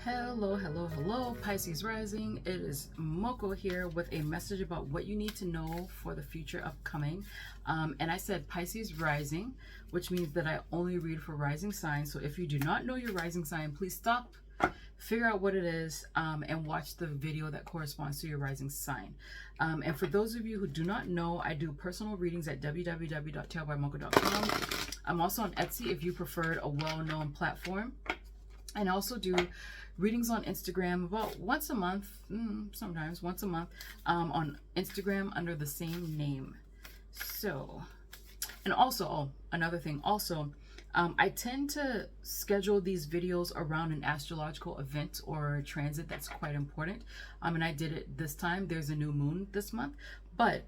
Hello, hello, hello, Pisces rising. It is Moko here with a message about what you need to know for the future upcoming. And I said Pisces rising, which means that I only read for rising signs. So if you do not know your rising sign, please stop, figure out what it is, and watch the video that corresponds to your rising sign. And for those of you who do not know, I do personal readings at www.tarotbymoko.com. I'm also on Etsy if you preferred a well-known platform. And I also do readings on Instagram about once a month, sometimes once a month, on Instagram under the same name. So, and also, another thing, also, I tend to schedule these videos around an astrological event or transit that's quite important. And I did it this time. There's a new moon this month, but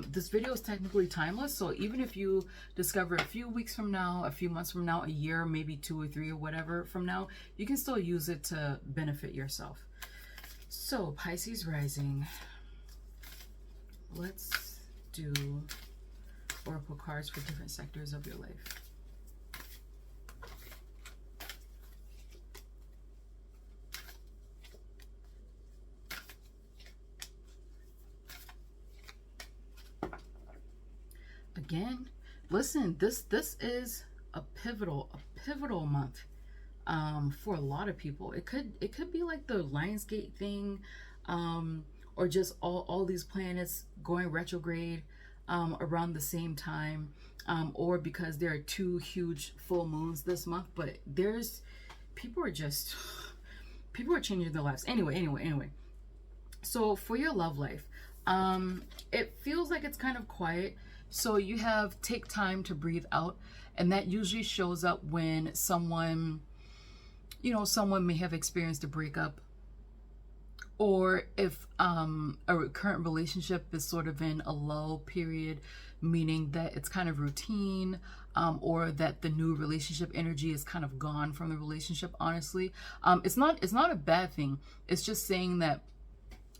this video is technically timeless, so even if you discover a few weeks from now, a few months from now, a year, maybe 2 or 3 or whatever from now, you can still use it to benefit yourself. So Pisces rising, let's do oracle cards for different sectors of your life. Again, listen, this is a pivotal month for a lot of people. It could be like the Lionsgate thing, or just all these planets going retrograde around the same time, or because there are 2 huge full moons this month. But people are changing their lives. Anyway. So for your love life, it feels like it's kind of quiet. So you have take time to breathe out, and that usually shows up when someone may have experienced a breakup, or if a current relationship is sort of in a lull period, meaning that it's kind of routine, or that the new relationship energy is kind of gone from the relationship. Honestly, it's not a bad thing. It's just saying that,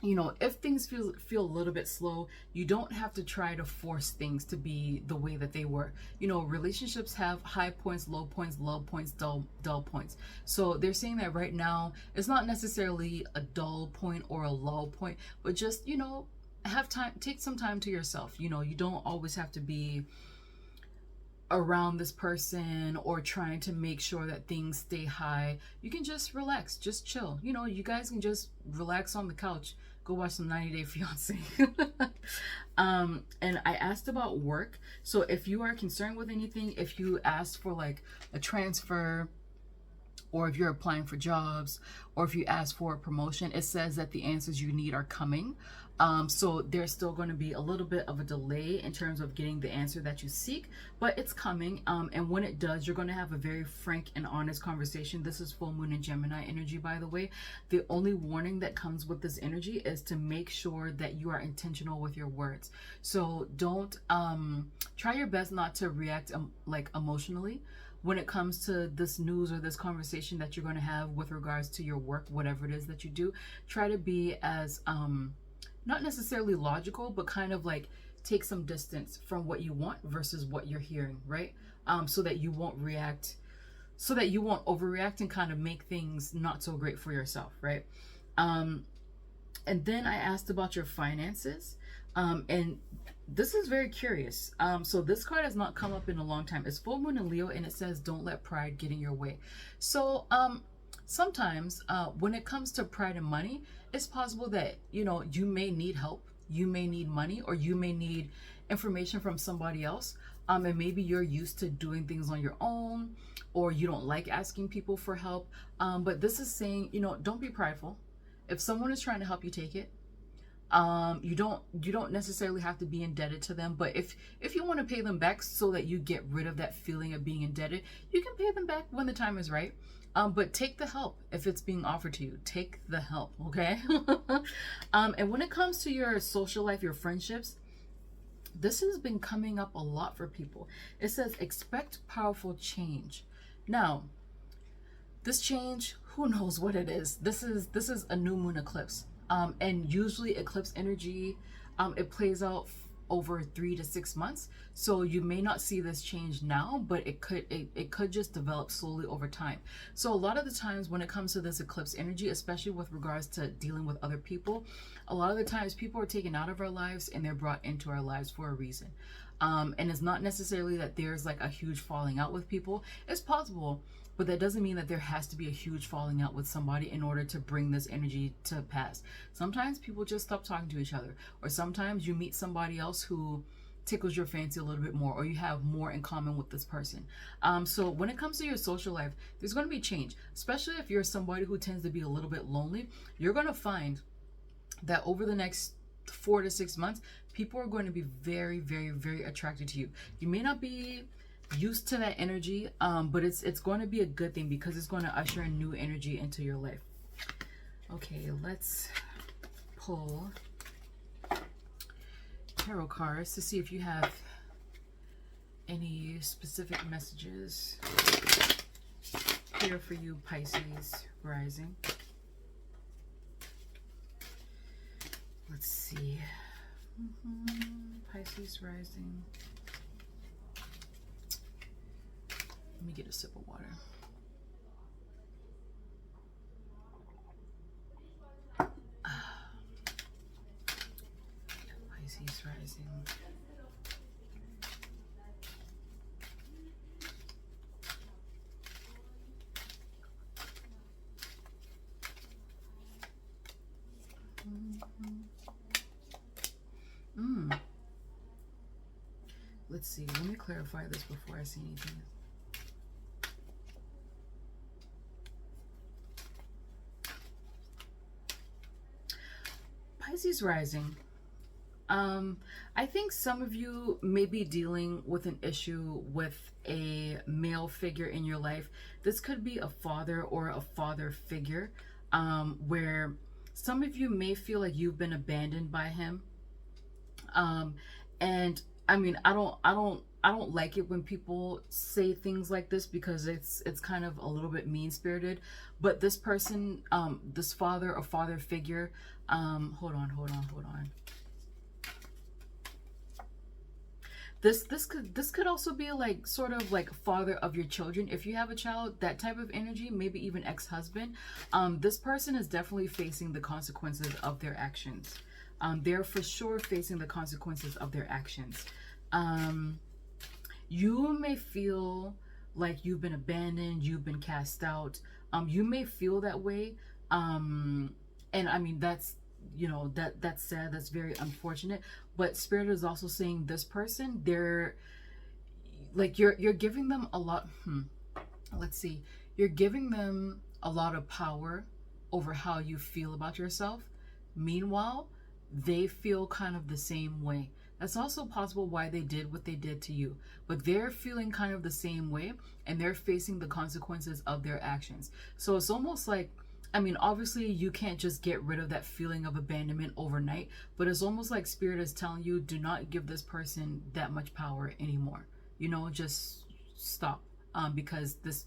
if things feel a little bit slow, you don't have to try to force things to be the way that they were. Relationships have high points, low points, lull points, dull points. So they're saying that right now it's not necessarily a dull point or a lull point, but just, have time, take some time to yourself. You don't always have to be around this person or trying to make sure that things stay high. You can just relax, just chill. You guys can just relax on the couch, go watch some 90 Day Fiance. And I asked about work. So if you are concerned with anything, if you asked for like a transfer, or if you're applying for jobs, or if you ask for a promotion, it says that the answers you need are coming. So there's still going to be a little bit of a delay in terms of getting the answer that you seek, but it's coming. And when it does, you're going to have a very frank and honest conversation. This is full moon and Gemini energy, by the way. The only warning that comes with this energy is to make sure that you are intentional with your words. So don't try your best not to react like emotionally when it comes to this news or this conversation that you're going to have with regards to your work, whatever it is that you do. Try to be as not necessarily logical, but kind of like take some distance from what you want versus what you're hearing, right? So that you won't overreact and kind of make things not so great for yourself, right? And then I asked about your finances, and this is very curious. So this card has not come up in a long time. It's full moon in Leo, and it says don't let pride get in your way. So sometimes when it comes to pride and money, it's possible that you may need help, you may need money, or you may need information from somebody else, and maybe you're used to doing things on your own, or you don't like asking people for help. But this is saying, don't be prideful. If someone is trying to help you, take it. You don't necessarily have to be indebted to them, but if you want to pay them back so that you get rid of that feeling of being indebted, you can pay them back when the time is right. But take the help if it's being offered to you. Take the help, okay? And when it comes to your social life, your friendships, this has been coming up a lot for people. It says expect powerful change. Now, this change, who knows what it is? This is a new moon eclipse. And usually eclipse energy, it plays out over 3 to 6 months. So you may not see this change now, but it could just develop slowly over time. So a lot of the times when it comes to this eclipse energy, especially with regards to dealing with other people, a lot of the times people are taken out of our lives and they're brought into our lives for a reason. And it's not necessarily that there's like a huge falling out with people. It's possible, but that doesn't mean that there has to be a huge falling out with somebody in order to bring this energy to pass. Sometimes people just stop talking to each other, or sometimes you meet somebody else who tickles your fancy a little bit more, or you have more in common with this person. So when it comes to your social life, there's going to be change, especially if you're somebody who tends to be a little bit lonely. You're going to find that over the next 4 to 6 months, people are going to be very, very, very attracted to you. You may not be used to that energy, but it's going to be a good thing because it's going to usher a new energy into your life. Okay, let's pull tarot cards to see if you have any specific messages here for you, Pisces rising. Let's see. Pisces rising. Let me get a sip of water. Pisces rising. Let's see. Let me clarify this before I say anything. Pisces rising. I think some of you may be dealing with an issue with a male figure in your life. This could be a father or a father figure, where some of you may feel like you've been abandoned by him. And I mean, I don't like it when people say things like this because it's kind of a little bit mean-spirited. But this person, this father or father figure, hold on. This could also be like sort of like father of your children. If you have a child, that type of energy, maybe even ex-husband. This person is definitely facing the consequences of their actions. They're for sure facing the consequences of their actions. You may feel like you've been abandoned, you've been cast out. You may feel that way. And I mean, that's, you know, that's sad, that's very unfortunate. But Spirit is also saying this person, they're like, you're giving them a lot. Let's see. You're giving them a lot of power over how you feel about yourself. Meanwhile, they feel kind of the same way. That's also possible why they did what they did to you. But they're feeling kind of the same way, and they're facing the consequences of their actions. So it's almost like, I mean, obviously you can't just get rid of that feeling of abandonment overnight, but it's almost like Spirit is telling you, do not give this person that much power anymore. You know, just stop. Because this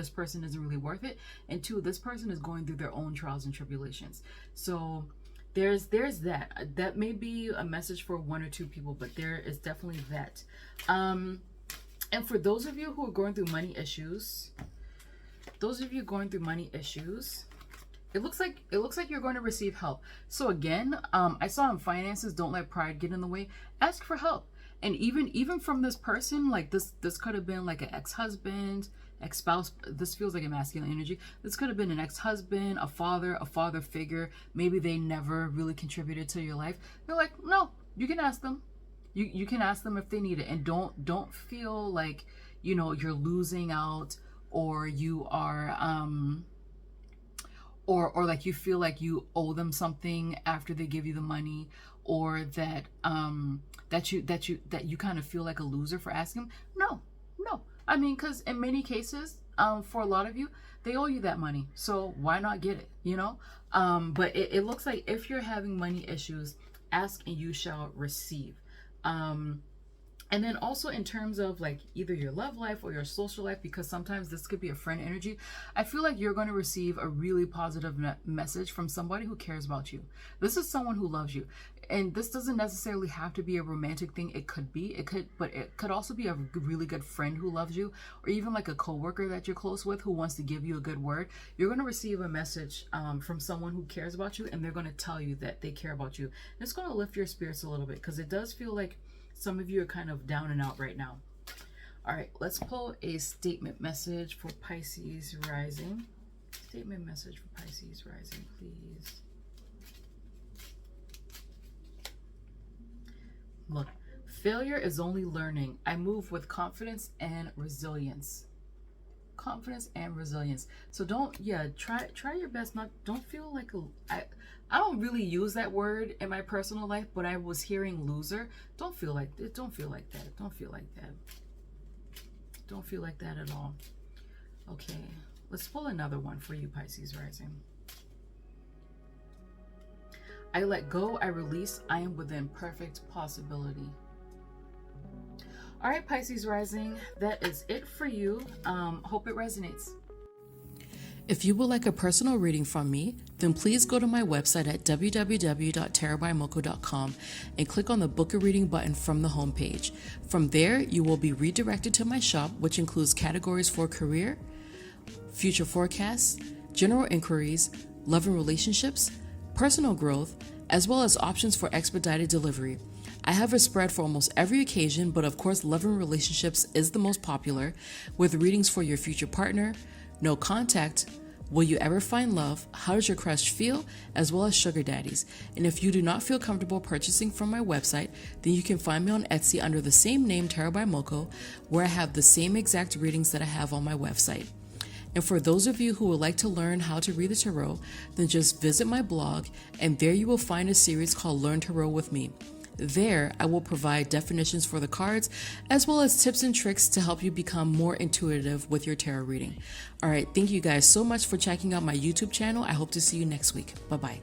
person isn't really worth it. And two, this person is going through their own trials and tribulations. So there's that may be a message for 1 or 2 people, but there is definitely that. And for those of you who are going through money issues, it looks like you're going to receive help. So again, I saw in finances, don't let pride get in the way. Ask for help. And even from this person, like this could have been like an ex-husband, ex-spouse. This feels like a masculine energy. This could have been an ex-husband, a father figure. Maybe they never really contributed to your life. They're like, no, you can ask them. You can ask them if they need it. And don't feel like, you know, you're losing out, or you are or like you feel like you owe them something after they give you the money, or that you kind of feel like a loser for asking them. No. I mean, because in many cases, for a lot of you, they owe you that money, so why not get it, you know? But it looks like if you're having money issues, ask and you shall receive. And then also in terms of like either your love life or your social life, because sometimes this could be a friend energy, I feel like you're going to receive a really positive message from somebody who cares about you. This is someone who loves you. And this doesn't necessarily have to be a romantic thing. It could be, but it could also be a really good friend who loves you, or even like a coworker that you're close with who wants to give you a good word. You're going to receive a message from someone who cares about you, and they're going to tell you that they care about you. And it's going to lift your spirits a little bit, because it does feel like some of you are kind of down and out right now. All right, let's pull a statement message for Pisces rising. Statement message for Pisces rising, please. Look, failure is only learning. I move with confidence and resilience. Confidence and resilience. So don't, try your best. Don't feel like I don't really use that word in my personal life, but I was hearing loser. Don't feel like that. Don't feel like that. Don't feel like that. Don't feel like that at all. Okay, let's pull another one for you, Pisces rising. I let go, I release, I am within perfect possibility. All right, Pisces rising, that is it for you. Hope it resonates. If you would like a personal reading from me, then please go to my website at www.tarotbymoko.com and click on the Book a Reading button from the homepage. From there, you will be redirected to my shop, which includes categories for career, future forecasts, general inquiries, love and relationships, personal growth, as well as options for expedited delivery. I have a spread for almost every occasion, but of course, love and relationships is the most popular, with readings for your future partner, no contact, will you ever find love, how does your crush feel, as well as sugar daddies. And if you do not feel comfortable purchasing from my website, then you can find me on Etsy under the same name, Tarot by Moko, where I have the same exact readings that I have on my website. And for those of you who would like to learn how to read the tarot, then just visit my blog, and there you will find a series called Learn Tarot with Me. There, I will provide definitions for the cards, as well as tips and tricks to help you become more intuitive with your tarot reading. All right, thank you guys so much for checking out my YouTube channel. I hope to see you next week. Bye-bye.